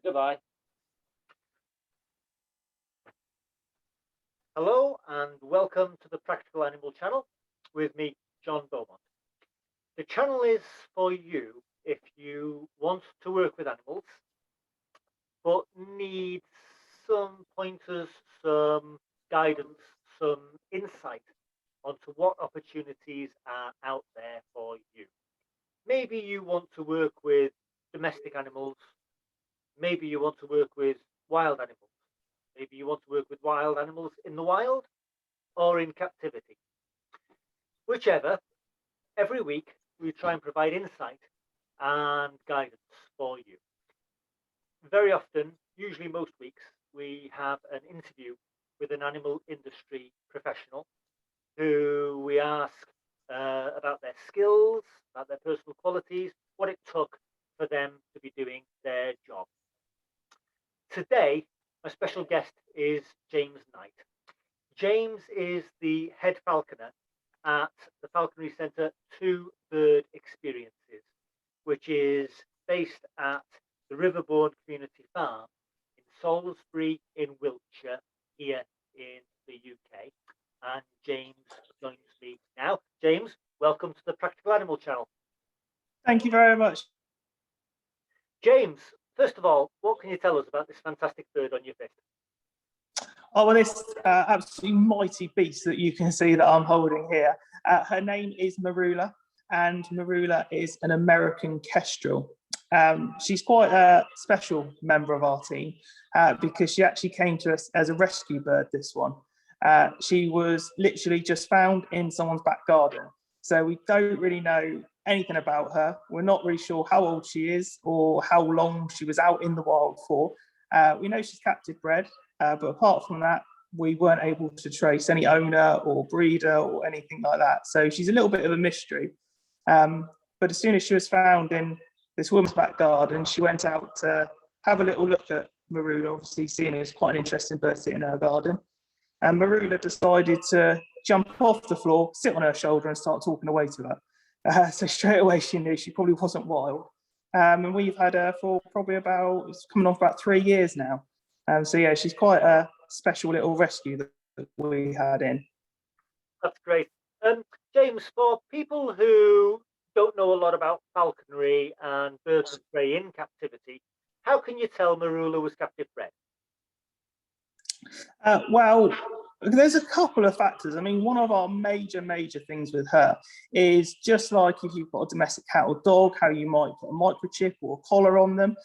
Goodbye. Hello and welcome to the Practical Animal channel with me, John Beaumont. The channel is for you if you want to work with animals but need some pointers, some guidance, some insight onto what opportunities are out there for you. Maybe you want to work with domestic animals, maybe you want to work with wild animals. Maybe you want to work with wild animals in the wild or in captivity. Whichever, every week we try and provide insight and guidance for you. Very often, usually most weeks, we have an interview with an animal industry professional who we ask about their skills, about their personal qualities, what it took for them to be doing their job. Today, my special guest is James Knight. James is the head falconer at the Falconry Centre 2 Bird Experiences, which is based at the Riverbourne Community Farm in Salisbury in Wiltshire, here in the UK. And James joins me now. James, welcome to the Practical Animal channel. Thank you very much. James, first of all, what can you tell us about this fantastic bird on your fist? Oh, well, this absolutely mighty beast that you can see that I'm holding here. Her name is Arula, and Arula is an American Kestrel. She's quite a special member of our team because she actually came to us as a rescue bird, this one. She was literally just found in someone's back garden. So we don't really know anything about her. We're not really sure how old she is or how long she was out in the wild for. We know she's captive bred, but apart from that, we weren't able to trace any owner or breeder or anything like that. So she's a little bit of a mystery. But as soon as she was found in this woman's back garden, she went out to have a little look at Arula, obviously seeing it was quite an interesting bird sitting in her garden. And Arula decided to jump off the floor, sit on her shoulder and start talking away to her. So straight away she knew she probably wasn't wild. And we've had her for probably it's coming on for about 3 years now. So yeah, she's quite a special little rescue that we had in. That's great. James, for people who don't know a lot about falconry and birds of prey in captivity, how can you tell Arula was captive bred? Well, there's a couple of factors. I mean, one of our major things with her is just like if you've got a domestic cat or dog, how you might put a microchip or a collar on them.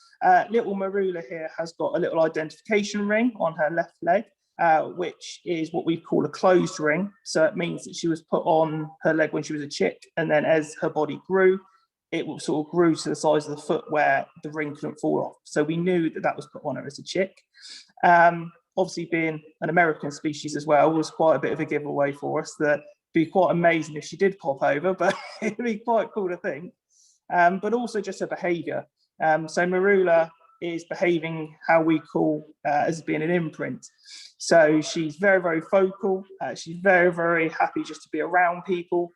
Little Arula here has got a little identification ring on her left leg, which is what we call a closed ring. So it means that she was put on her leg when she was a chick, and then as her body grew, it sort of grew to the size of the foot where the ring couldn't fall off. So we knew that that was put on her as a chick. Obviously, being an American species as well was quite a bit of a giveaway for us. That'd be quite amazing if she did pop over, but it'd be quite cool to think. But also just her behaviour. So Arula is behaving how we call as being an imprint. So she's very vocal. She's very happy just to be around people,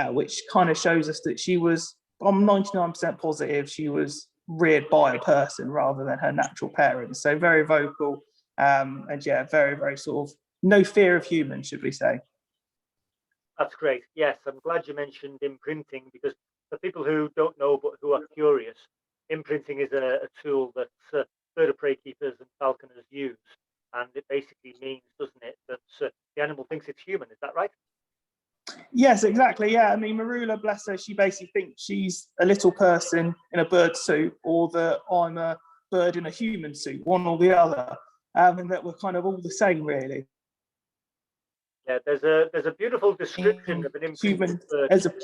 which kind of shows us that she was, I'm 99% positive, she was reared by a person rather than her natural parents. So very vocal. And yeah, very sort of no fear of humans, should we say. That's great. Yes, I'm glad you mentioned imprinting, because for people who don't know but who are curious, imprinting is a tool that bird of prey keepers and falconers use, and it basically means, doesn't it, that the animal thinks it's human. Is that right? Yes, exactly. Yeah, I mean, Arula, bless her, she basically thinks she's a little person in a bird suit, or that I'm a bird in a human suit, one or the other. And that we're kind of all the same, really. Yeah, there's a beautiful description of an imprinted bird.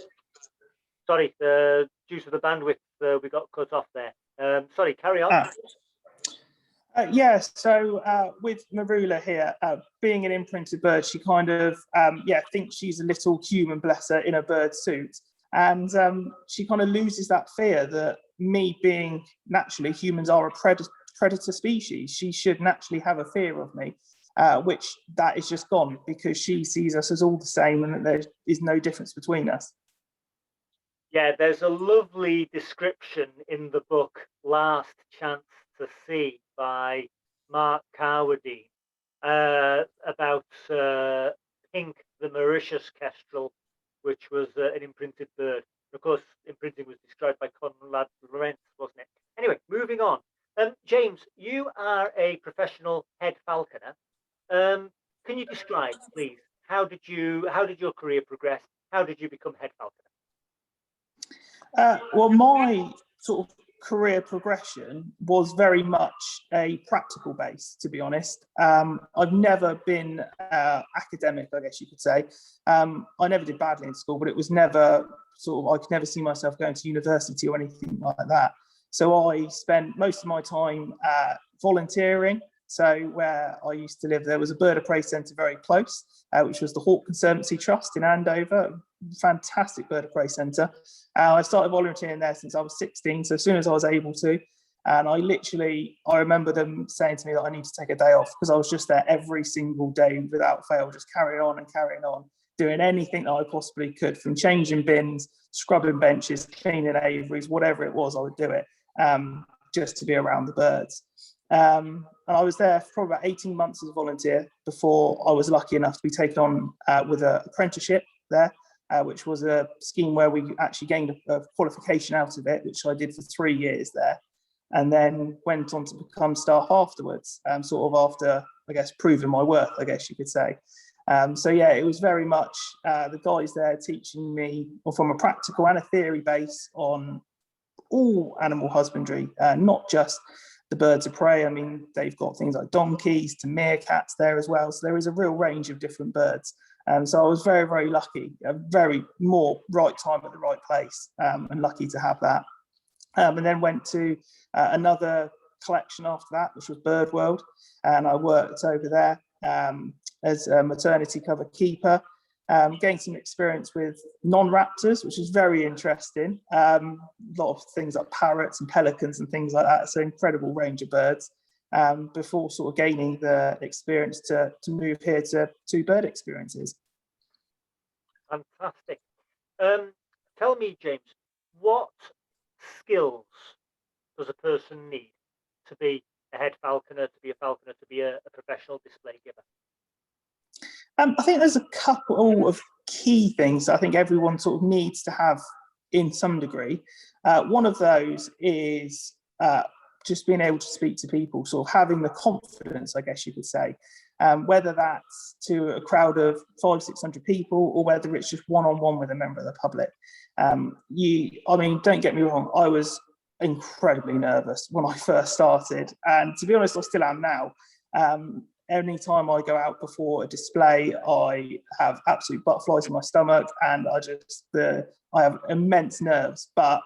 Sorry, due to the bandwidth, we got cut off there. Sorry, carry on. Yeah, so with Arula here, being an imprinted bird, she kind of thinks she's a little human, bless her, in a bird suit. And she kind of loses that fear that me being naturally, humans are a predator species. She should naturally have a fear of me, which that is just gone because she sees us as all the same and that there is no difference between us. Yeah, there's a lovely description in the book Last Chance to Sea by Mark Carwadine about Pink, the Mauritius Kestrel, which was an imprinted bird. Of course, imprinting was described by Conrad Lorenz, wasn't it? Anyway, moving on. James, you are a professional head falconer. Can you describe, please, how did your career progress? How did you become head falconer? Well, my sort of career progression was very much a practical base, to be honest. I've never been academic, I guess you could say. I never did badly in school, but it was never I could never see myself going to university or anything like that. So I spent most of my time volunteering. So where I used to live, there was a bird of prey centre very close, which was the Hawk Conservancy Trust in Andover. Fantastic bird of prey centre. I started volunteering there since I was 16, so as soon as I was able to. And I remember them saying to me that I need to take a day off because I was just there every single day without fail, just carrying on, doing anything that I possibly could, from changing bins, scrubbing benches, cleaning aviaries, whatever it was, I would do it just to be around the birds. And I was there for probably about 18 months as a volunteer before I was lucky enough to be taken on with an apprenticeship there, which was a scheme where we actually gained a qualification out of it, which I did for 3 years there, and then went on to become staff afterwards, sort of after, I guess, proving my worth, I guess you could say. So yeah, it was very much the guys there teaching me, or from a practical and a theory base, on all animal husbandry, not just the birds of prey. I mean, they've got things like donkeys to meerkats there as well. So there is a real range of different birds. So I was very, very lucky, very more right time at the right place, and lucky to have that. And then went to another collection after that, which was Bird World. And I worked over there as a maternity cover keeper, gained some experience with non-raptors, which is very interesting. A lot of things like parrots and pelicans and things like that. So incredible range of birds, before sort of gaining the experience to move here to 2 bird experiences. Fantastic. Tell me, James, what skills does a person need to be a head falconer, to be a falconer, to be a professional display giver? I think there's a couple of key things I think everyone sort of needs to have in some degree. One of those is just being able to speak to people, sort of having the confidence, I guess you could say, whether that's to a crowd of 500-600 people or whether it's just one-on-one with a member of the public. I mean, don't get me wrong, I was incredibly nervous when I first started, and to be honest, I still am now. Any time I go out before a display, I have absolute butterflies in my stomach, and I have immense nerves. But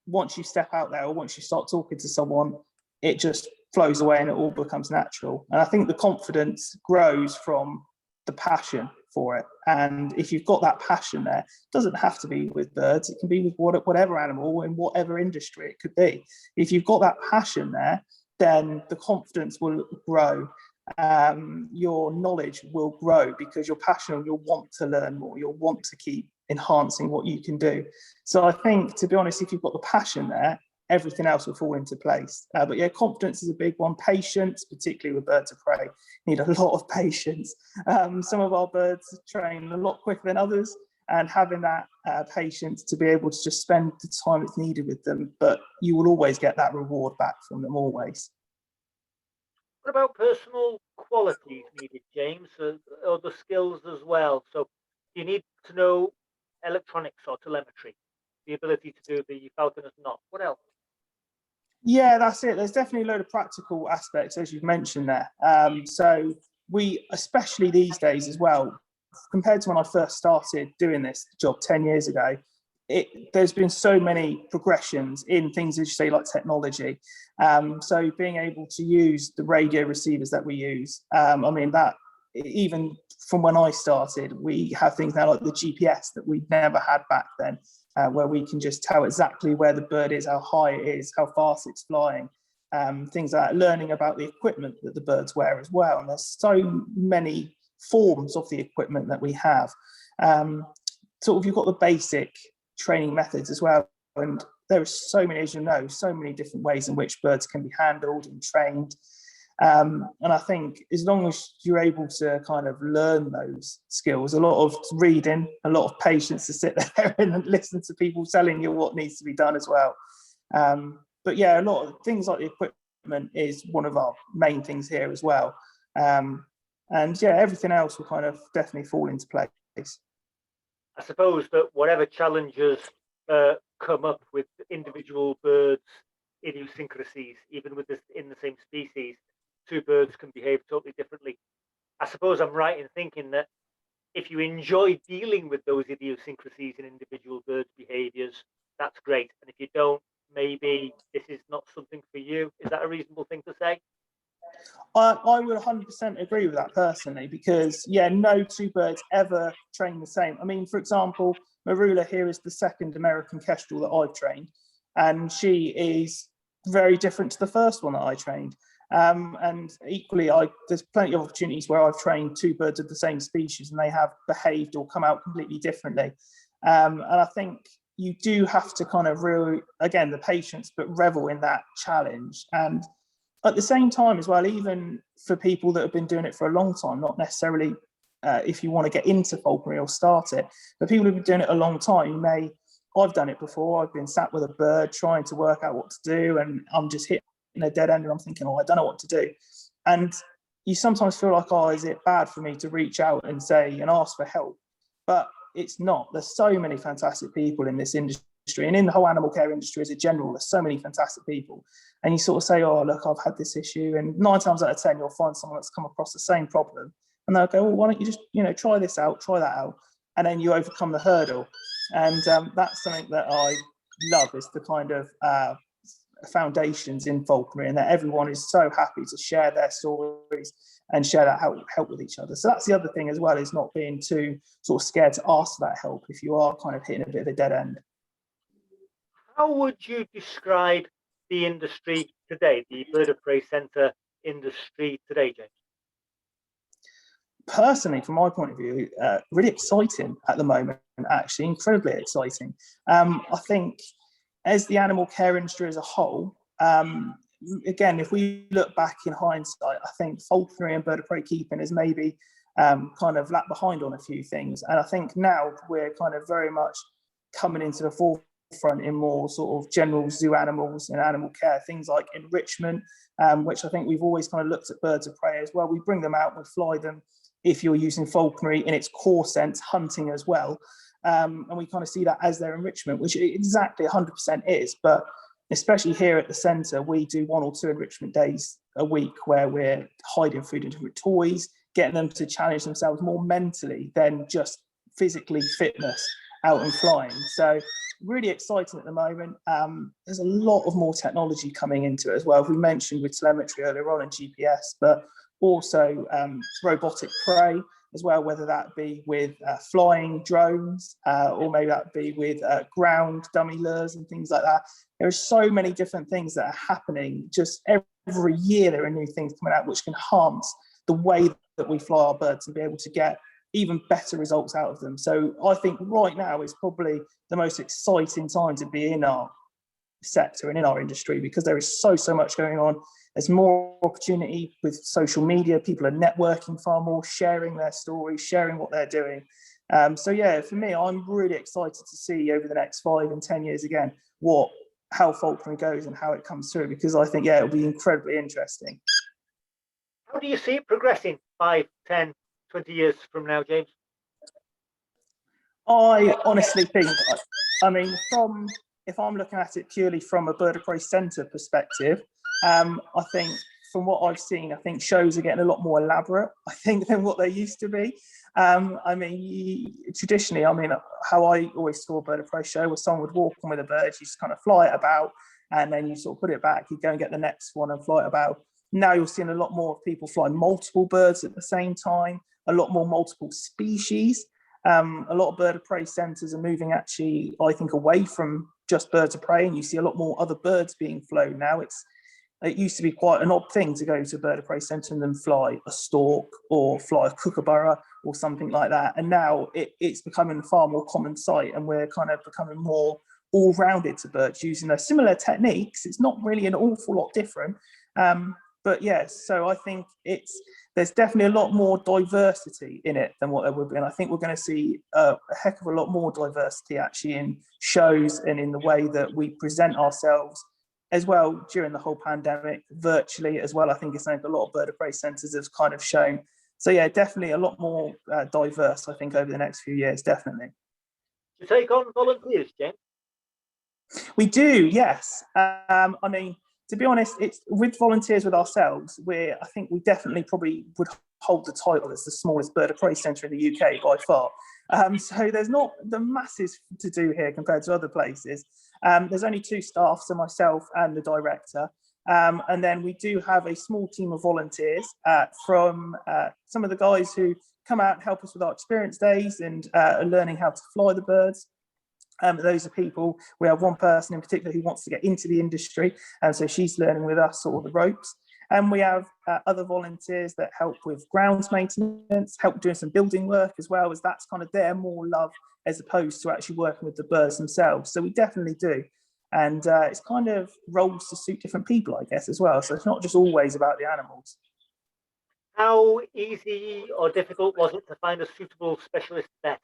once you step out there, or once you start talking to someone, it just flows away and it all becomes natural. And I think the confidence grows from the passion for it. And if you've got that passion there, it doesn't have to be with birds. It can be with whatever animal in whatever industry it could be. If you've got that passion there, then the confidence will grow. Your knowledge will grow because you're passionate, you'll want to learn more, you'll want to keep enhancing what you can do. So I think, to be honest, if you've got the passion there, everything else will fall into place. But yeah, confidence is a big one. Patience, particularly with birds of prey, need a lot of patience. Some of our birds train a lot quicker than others, and having that patience to be able to just spend the time that's needed with them, but you will always get that reward back from them, always. What about personal qualities needed, James, or the skills as well? So you need to know electronics or telemetry, the ability to do the falconer's knot. What else? Yeah, that's it. There's definitely a load of practical aspects, as you've mentioned there. So we, especially these days as well, compared to when I first started doing this job 10 years ago, there's been so many progressions in things, as you say, like technology. So being able to use the radio receivers that we use, I mean, that even from when I started, we have things now like the GPS that we never had back then, where we can just tell exactly where the bird is, how high it is, how fast it's flying, things like that, learning about the equipment that the birds wear as well. And there's so many forms of the equipment that we have. Sort of, you've got the basic training methods as well, and there are so many, as you know, so many different ways in which birds can be handled and trained. And I think as long as you're able to kind of learn those skills, a lot of reading, a lot of patience to sit there and listen to people telling you what needs to be done as well. But yeah, a lot of things like the equipment is one of our main things here as well. And yeah, everything else will kind of definitely fall into place. I suppose that whatever challenges come up with individual birds' idiosyncrasies, even in the same species, two birds can behave totally differently. I suppose I'm right in thinking that if you enjoy dealing with those idiosyncrasies in individual birds' behaviors, that's great. And if you don't, maybe this is not something for you. Is that a reasonable thing to say? I would 100% agree with that personally, because yeah, no two birds ever train the same. I mean, for example, Arula here is the second American Kestrel that I've trained, and she is very different to the first one that I trained. And equally, there's plenty of opportunities where I've trained two birds of the same species and they have behaved or come out completely differently. And I think you do have to kind of really, again, the patience, but revel in that challenge. And at the same time as well, even for people that have been doing it for a long time, not necessarily if you want to get into falconry or start it, but people who've been doing it a long time, I've done it before. I've been sat with a bird trying to work out what to do, and I'm just hitting a dead end and I'm thinking, oh, I don't know what to do. And you sometimes feel like, oh, is it bad for me to reach out and say and ask for help? But it's not. There's so many fantastic people in this industry, and in the whole animal care industry as a general, there's so many fantastic people. And you sort of say, oh, look, I've had this issue. And 9 times out of 10, you'll find someone that's come across the same problem. And they'll go, well, why don't you just, try this out, try that out. And then you overcome the hurdle. And that's something that I love, is the kind of foundations in falconry, and that everyone is so happy to share their stories and share that help with each other. So that's the other thing as well, is not being too sort of scared to ask for that help if you are kind of hitting a bit of a dead end. How would you describe the industry today, the bird of prey centre industry today, James? Personally, from my point of view, really exciting at the moment, actually, incredibly exciting. I think as the animal care industry as a whole, again, if we look back in hindsight, I think falconry and bird of prey keeping is maybe kind of lagged behind on a few things. And I think now we're kind of very much coming into the forefront in more sort of general zoo animals and animal care, things like enrichment, which I think we've always kind of looked at birds of prey as well. We bring them out, we fly them, if you're using falconry in its core sense, hunting as well. And we kind of see that as their enrichment, which exactly 100% is. But especially here at the centre, we do 1 or 2 enrichment days a week where we're hiding food in different toys, getting them to challenge themselves more mentally than just physically fitness out and flying. So really exciting at the moment. There's a lot of more technology coming into it as well. We mentioned with telemetry earlier on and GPS, but also robotic prey as well, whether that be with flying drones or maybe that be with ground dummy lures and things like that. There are so many different things that are happening. Just every year there are new things coming out which can enhance the way that we fly our birds and be able to get even better results out of them. So I think right now is probably the most exciting time to be in our sector and in our industry, because there is so much going on. There's more opportunity with social media. People are networking far more, sharing their stories, sharing what they're doing. So yeah, for me, I'm really excited to see over the next 5 and 10 years again how falconry goes and how it comes through, because I think, yeah, it'll be incredibly interesting. How do you see it progressing 5, 10, 20 years from now, James? I honestly think, I mean, if I'm looking at it purely from a bird of prey centre perspective, I think from what I've seen, I think shows are getting a lot more elaborate, I think, than what they used to be. I mean, traditionally, I mean, how I always saw a bird of prey show was someone would walk on with a bird, you just kind of fly it about, and then you sort of put it back, you go and get the next one and fly it about. Now you're seeing a lot more people fly multiple birds at the same time, a lot more multiple species. A lot of bird of prey centres are moving actually, I think, away from just birds of prey, and you see a lot more other birds being flown now. It used to be quite an odd thing to go to a bird of prey centre and then fly a stork or fly a kookaburra or something like that. And now it's becoming a far more common sight, and we're kind of becoming more all rounded to birds using those similar techniques. It's not really an awful lot different. But yes, so I think there's definitely a lot more diversity in it than what there would be. And I think we're going to see a heck of a lot more diversity actually in shows and in the way that we present ourselves as well during the whole pandemic, virtually as well. I think it's something a lot of bird of prey centres have kind of shown. So yeah, definitely a lot more diverse, I think, over the next few years, definitely. To take on volunteers, James? We do, yes. I mean, to be honest, it's with volunteers with ourselves, I think we definitely probably would hold the title as the smallest bird of prey centre in the UK by far. So there's not the masses to do here compared to other places. There's only 2 staff, so myself and the director. And then we do have a small team of volunteers from some of the guys who come out and help us with our experience days and learning how to fly the birds. Those are people, we have one person in particular who wants to get into the industry, and so she's learning with us sort of the ropes. And we have other volunteers that help with grounds maintenance, help doing some building work as well, as that's kind of their more love as opposed to actually working with the birds themselves. So we definitely do. And it's kind of roles to suit different people, I guess, as well. So it's not just always about the animals. How easy or difficult was it to find a suitable specialist vet?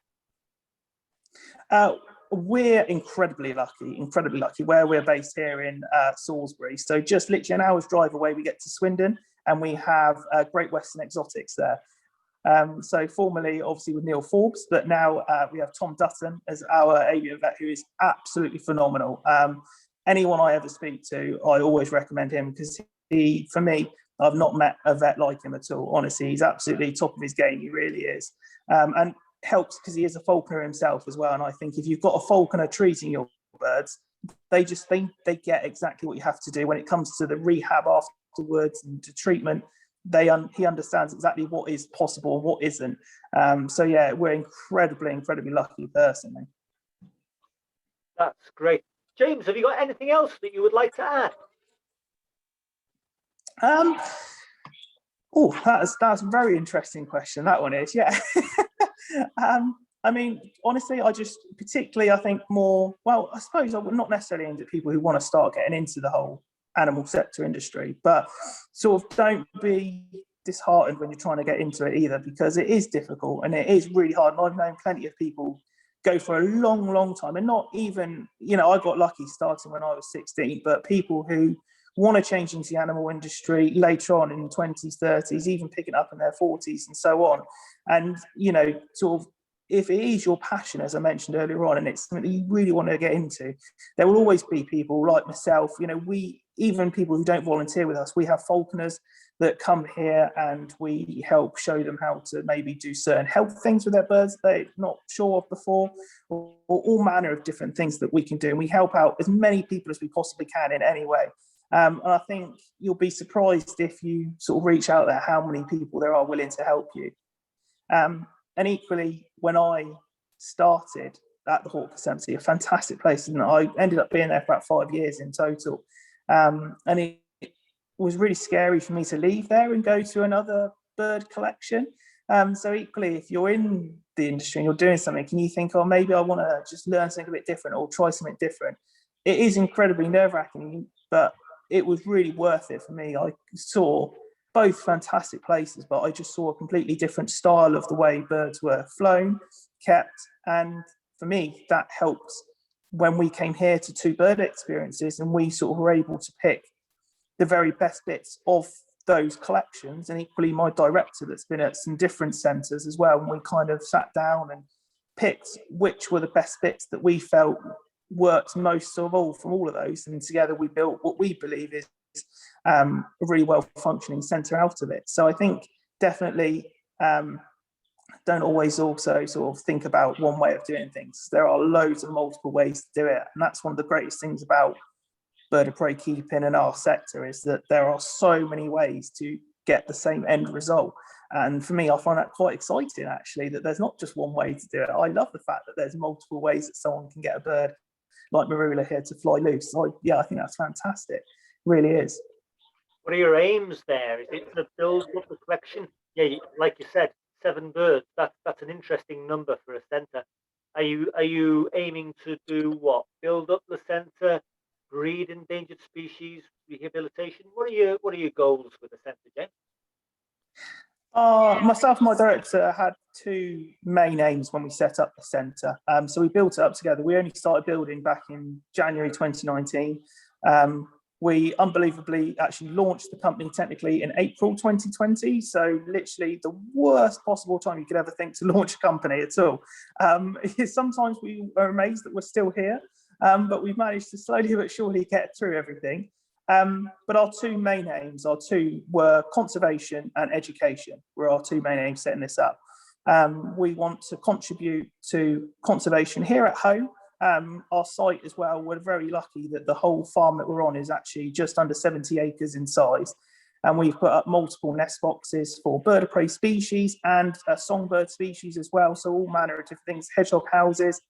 We're incredibly lucky where we're based here in Salisbury. So just literally an hour's drive away, we get to Swindon, and we have Great Western Exotics there. So formerly, obviously, with Neil Forbes, but now we have Tom Dutton as our avian vet, who is absolutely phenomenal. Anyone I ever speak to, I always recommend him because for me, I've not met a vet like him at all. Honestly, he's absolutely top of his game. He really is. And helps because he is a falconer himself as well. And I think if you've got a falconer treating your birds, they get exactly what you have to do when it comes to the rehab afterwards and to treatment. He understands exactly what is possible and what isn't. So yeah, we're incredibly lucky personally. That's great. James, have you got anything else that you would like to add? That's a very interesting question. That one is, yeah. I mean, honestly, I think more, well, I suppose I would not necessarily aimed at people who want to start getting into the whole animal sector industry, but sort of don't be disheartened when you're trying to get into it either, because it is difficult and it is really hard. And I've known plenty of people go for a long time and not even, I got lucky starting when I was 16, but people who want to change into the animal industry later on in 20s, 30s, even picking up in their 40s and so on. And, sort of, if it is your passion, as I mentioned earlier on, and it's something that you really want to get into, there will always be people like myself, even people who don't volunteer with us, we have falconers that come here and we help show them how to maybe do certain health things with their birds they're not sure of before, or all manner of different things that we can do. And we help out as many people as we possibly can in any way. And I think you'll be surprised if you sort of reach out there how many people there are willing to help you. And equally, when I started at the Hawke Facility, a fantastic place, and I ended up being there for about 5 years in total. And it was really scary for me to leave there and go to another bird collection. So equally, if you're in the industry and you're doing something, can you think, oh, maybe I want to just learn something a bit different or try something different? It is incredibly nerve-wracking, but it was really worth it for me. I saw both fantastic places, but I just saw a completely different style of the way birds were flown, kept. And for me, that helped when we came here to 2 bird experiences and we sort of were able to pick the very best bits of those collections. And equally, my director that's been at some different centres as well, and we kind of sat down and picked which were the best bits that we felt worked most of all from all of those. And together we built what we believe is a really well functioning centre out of it. So I think definitely don't always also sort of think about one way of doing things. There are loads of multiple ways to do it. And that's one of the greatest things about bird of prey keeping in our sector, is that there are so many ways to get the same end result. And for me, I find that quite exciting, actually, that there's not just one way to do it. I love the fact that there's multiple ways that someone can get a bird like Arula here to fly loose. So I think that's fantastic. It really is. What are your aims there? Is it to build up the collection? Yeah, like you said, 7 birds. That's an interesting number for a centre. Are you aiming to do what? Build up the centre, breed endangered species, rehabilitation? What are your goals with the centre, James? Myself and my director had two main aims when we set up the centre. So we built it up together. We only started building back in January 2019. We unbelievably actually launched the company technically in April 2020. So literally the worst possible time you could ever think to launch a company at all. Sometimes we are amazed that we're still here, but we've managed to slowly but surely get through everything. But our two main aims, were conservation and education, were our two main aims setting this up. We want to contribute to conservation here at home. Our site as well, we're very lucky that the whole farm that we're on is actually just under 70 acres in size. And we've put up multiple nest boxes for bird of prey species and songbird species as well. So all manner of different things, hedgehog houses.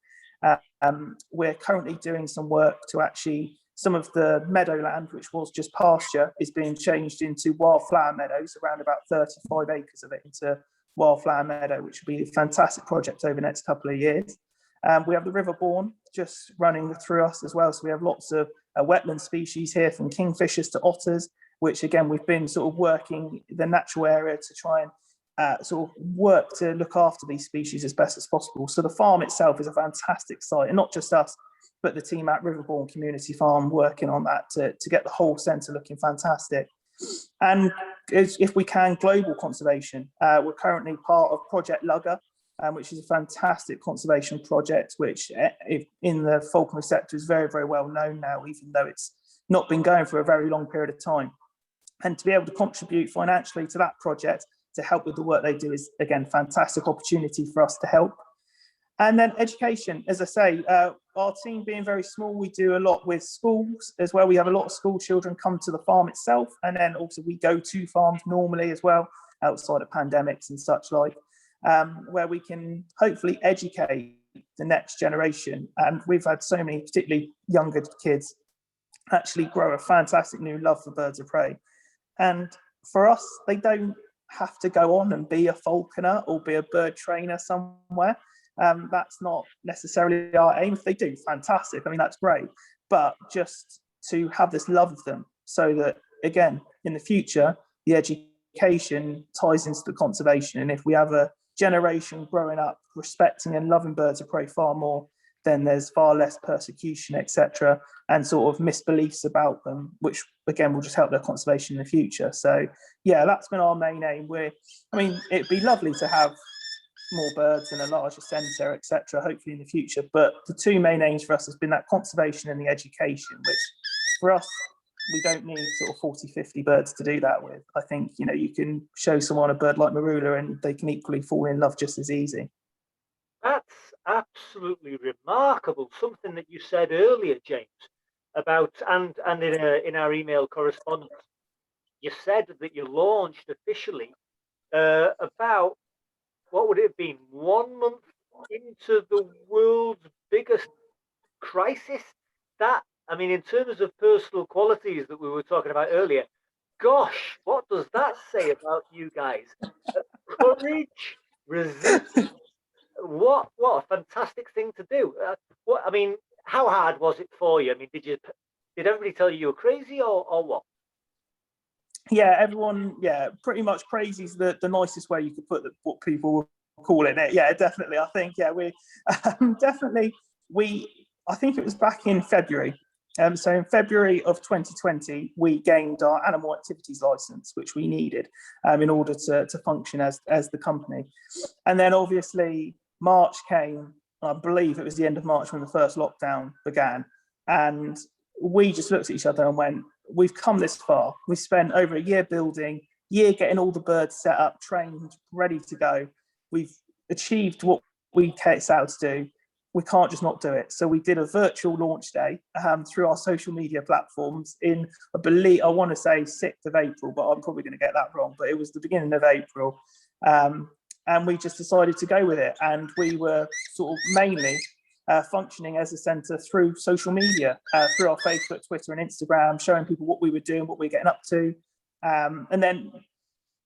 We're currently doing some work to actually, some of the meadowland, which was just pasture, is being changed into wildflower meadows, around about 35 acres of it into wildflower meadow, which will be a fantastic project over the next couple of years. We have the river Bourne just running through us as well. So we have lots of wetland species here, from kingfishers to otters, which again, we've been sort of working the natural area to try and sort of work to look after these species as best as possible. So the farm itself is a fantastic site, and not just us, but the team at Riverbourne Community Farm working on that to get the whole centre looking fantastic. And if we can, global conservation. We're currently part of Project Lugger, which is a fantastic conservation project, which in the falconry sector is very, very well known now, even though it's not been going for a very long period of time. And to be able to contribute financially to that project to help with the work they do is, again, fantastic opportunity for us to help. And then education, as I say, our team being very small, we do a lot with schools as well. We have a lot of school children come to the farm itself, and then also we go to farms normally as well, outside of pandemics and such like, where we can hopefully educate the next generation. And we've had so many, particularly younger kids, actually grow a fantastic new love for birds of prey. And for us, they don't have to go on and be a falconer or be a bird trainer somewhere. That's not necessarily our aim. If they do, fantastic. I mean, that's great. But just to have this love of them, so that, again, in the future, the education ties into the conservation. And if we have a generation growing up respecting and loving birds of prey far more, then there's far less persecution, etc., and sort of misbeliefs about them, which, again, will just help their conservation in the future. So, yeah, that's been our main aim. It'd be lovely to have more birds in a larger centre, etc., hopefully in the future. But the two main aims for us has been that conservation and the education, which for us, we don't need sort of 40, 50 birds to do that with. I think, you can show someone a bird like Marula and they can equally fall in love just as easy. That's absolutely remarkable. Something that you said earlier, James, about, and in our email correspondence, you said that you launched officially about, what would it have been, 1 month into the world's biggest crisis? In terms of personal qualities that we were talking about earlier, gosh, what does that say about you guys? Courage, resistance. What a fantastic thing to do. How hard was it for you? Did everybody tell you were crazy or what? Yeah, everyone, pretty much crazy is the nicest way you could put what people were calling it. Yeah, definitely. I think, we definitely, I think it was back in February. So in February of 2020, we gained our animal activities license, which we needed in order to function as the company. And then obviously March came. I believe it was the end of March when the first lockdown began. And we just looked at each other and went, we've come this far. We spent over a year building, getting all the birds set up, trained, ready to go. We've achieved what we set out to do. We can't just not do it. So we did a virtual launch day through our social media platforms in, I want to say 6th of April, but I'm probably going to get that wrong. But it was the beginning of April. And we just decided to go with it. And we were sort of mainly functioning as a centre through social media, through our Facebook, Twitter and Instagram, showing people what we were doing, what we were getting up to. And then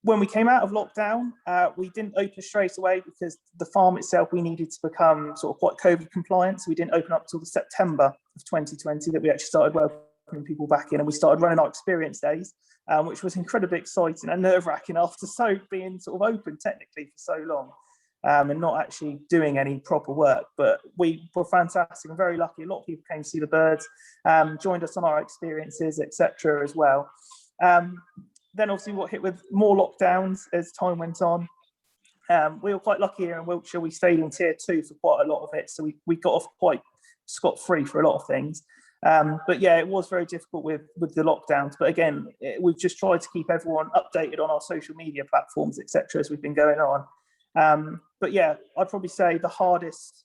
when we came out of lockdown, we didn't open straight away because the farm itself, we needed to become sort of quite COVID compliant. So we didn't open up until the September of 2020 that we actually started welcoming people back in, and we started running our experience days, which was incredibly exciting and nerve-wracking after being sort of open technically for so long. And not actually doing any proper work, but we were fantastic and very lucky. A lot of people came to see the birds, joined us on our experiences, etc. as well. Then obviously we got hit with more lockdowns as time went on. We were quite lucky here in Wiltshire. We stayed in tier 2 for quite a lot of it, so we got off quite scot-free for a lot of things. But yeah, it was very difficult with the lockdowns. But again, we've just tried to keep everyone updated on our social media platforms, etc. as we've been going on. But yeah, I'd probably say the hardest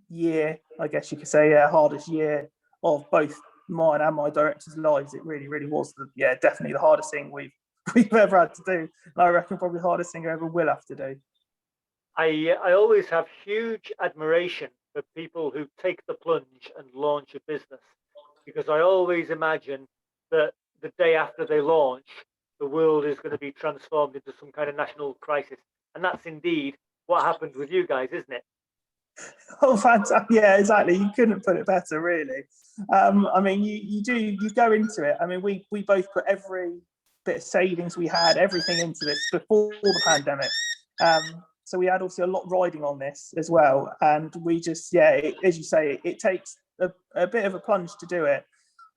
year, I guess you could say, hardest year of both mine and my director's lives. It really, really was. Definitely the hardest thing we've ever had to do. And I reckon probably the hardest thing I ever will have to do. I always have huge admiration for people who take the plunge and launch a business, because I always imagine that the day after they launch, the world is going to be transformed into some kind of national crisis. And that's indeed what happened with you guys, isn't it? Oh, fantastic. Yeah, exactly. You couldn't put it better, really. I mean, you go into it. I mean, we both put every bit of savings we had, everything into this before the pandemic. So we had also a lot riding on this as well. And we just, as you say, it takes a bit of a plunge to do it.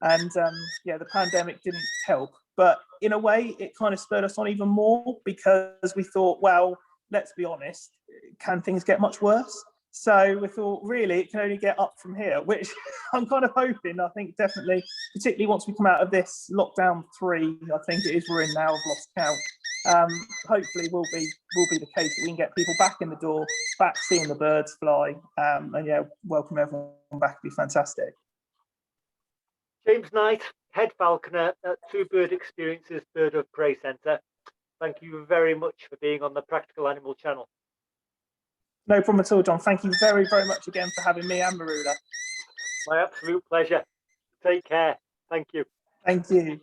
And the pandemic didn't help. But in a way, it kind of spurred us on even more, because we thought, well, let's be honest, can things get much worse? So we thought, really, it can only get up from here, which I'm kind of hoping. I think definitely, particularly once we come out of this lockdown 3, I think it is, we're in now, I've lost count. Hopefully will be the case that we can get people back in the door, back seeing the birds fly, and welcome everyone back. It'd be fantastic. James Knight, head falconer at Two Bird Experiences Bird of Prey Centre. Thank you very much for being on the Practical Animal channel. No problem at all, John. Thank you very, very much again for having me and Arula. My absolute pleasure. Take care. Thank you. Thank you.